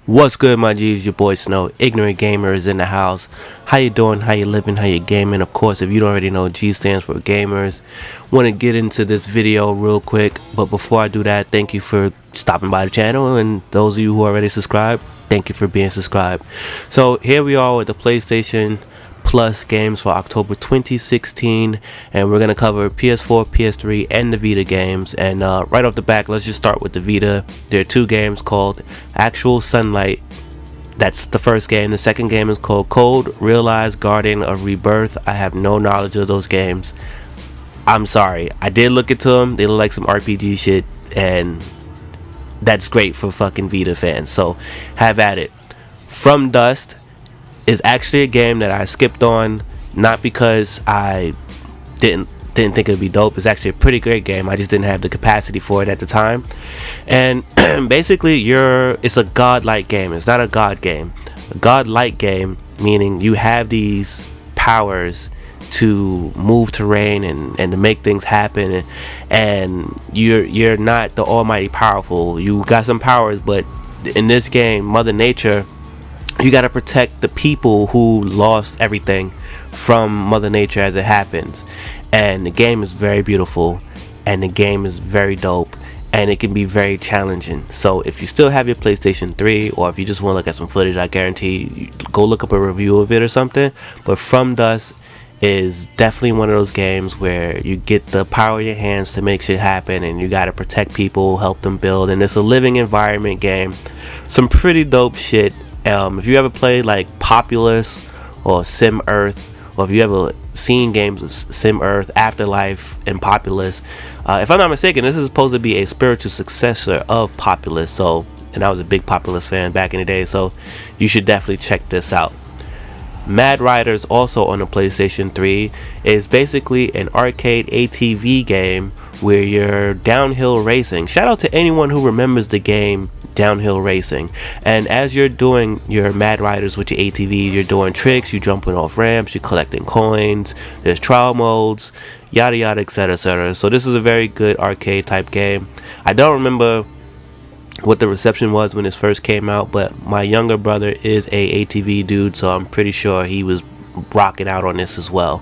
What's good, my G's? Your boy Snow, Ignorant Gamer is in the house. How you doing? How you living? How you gaming? Of course, if you don't already know, G stands for Gamers. Want to get into this video real quick, but before I do that, thank you for stopping by the channel, and those of you who already subscribed, thank you for being subscribed. So here we are with the PlayStation Plus games for October 2016, and we're going to cover PS4, PS3, and the Vita games. And right off the back, let's just start with the Vita. There are two games called Actual Sunlight. That's the first game. The second game is called Cold Realized Guardian of Rebirth. I have no knowledge of those games. I'm sorry. I did look into them. They look like some RPG shit, and that's great for fucking Vita fans, so have at it. From Dust is actually a game that I skipped on, not because I didn't think it'd be dope. It's actually a pretty great game. I just didn't have the capacity for it at the time. And basically, it's a godlike game. It's not a god game. A godlike game meaning you have these powers to move terrain and to make things happen, and you're not the almighty powerful. You got some powers, but in this game, Mother Nature, you got to protect the people who lost everything from Mother Nature as it happens. And the game is very beautiful, and the game is very dope, and it can be very challenging. So if you still have your PlayStation 3, or if you just want to look at some footage, I guarantee you go look up a review of it or something. But From Dust is definitely one of those games where you get the power in your hands to make shit happen, and you got to protect people, help them build, and it's a living environment game. Some pretty dope shit. If you ever played like Populous or Sim Earth, or if you ever seen games of Sim Earth, Afterlife, and Populous, if I'm not mistaken, this is supposed to be a spiritual successor of Populous. So, and I was a big Populous fan back in the day, so you should definitely check this out. Mad Riders, also on the PlayStation 3, is basically an arcade ATV game where you're downhill racing. Shout out to anyone who remembers the game Downhill Racing. And as you're doing your Mad Riders with your ATVs, you're doing tricks, you're jumping off ramps, you're collecting coins, there's trial modes, yada yada, etc, etc. So this is a very good arcade type game. I don't remember what the reception was when this first came out, but my younger brother is a ATV dude, so I'm pretty sure he was rocking out on this as well.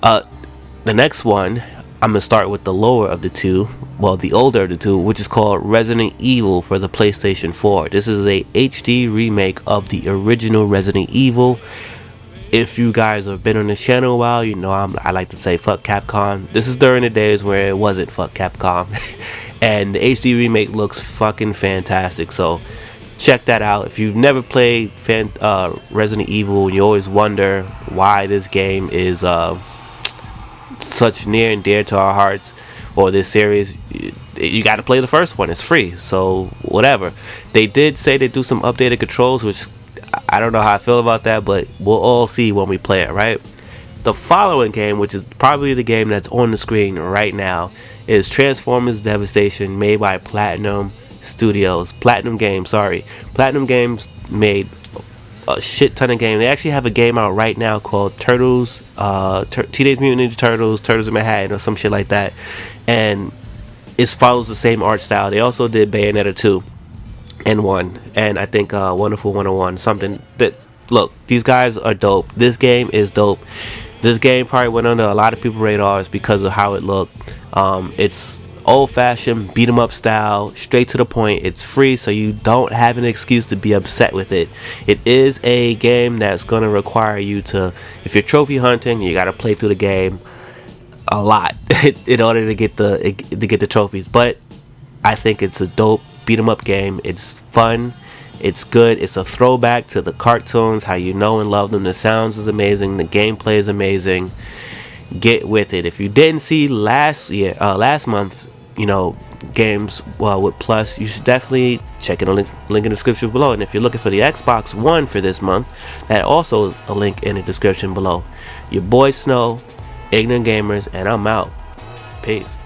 The next one, I'm gonna start with the lower of the two, well, the older of the two, which is called Resident Evil for the PlayStation 4. This is a HD remake of the original Resident Evil. If you guys have been on this channel a while, you know I like to say fuck Capcom. This is during the days where it wasn't fuck Capcom. And the HD remake looks fucking fantastic, so check that out. If you've never played Resident Evil and you always wonder why this game is such near and dear to our hearts, or this series, you got to play the first one. It's free, so whatever. They did say they do some updated controls, which I don't know how I feel about that, but we'll all see when we play it, right? The following game, which is probably the game that's on the screen right now, is Transformers Devastation, made by Platinum Games. Platinum Games made a shit ton of games. They actually have a game out right now called Turtles, Teenage Mutant Ninja Turtles, Turtles in Manhattan, or some shit like that, and it follows the same art style. They also did Bayonetta 2 and 1, and I think Wonderful 101, something that, look, these guys are dope. This game is dope. This game probably went under a lot of people's radars because of how it looked. It's old-fashioned beat 'em up style, straight to the point. It's free, so you don't have an excuse to be upset with it. It is a game that's going to require you to, if you're trophy hunting, you got to play through the game a lot in order to get the trophies. But I think it's a dope beat 'em up game. It's fun, it's good, it's a throwback to the cartoons, how you know and love them. The sounds is amazing, the gameplay is amazing. Get with it. If you didn't see last month's games with Plus, you should definitely check it on link in the description below. And if you're looking for the Xbox One for this month, that also is a link in the description below. Your boy Snow, Ignorant Gamers, and I'm out. Peace.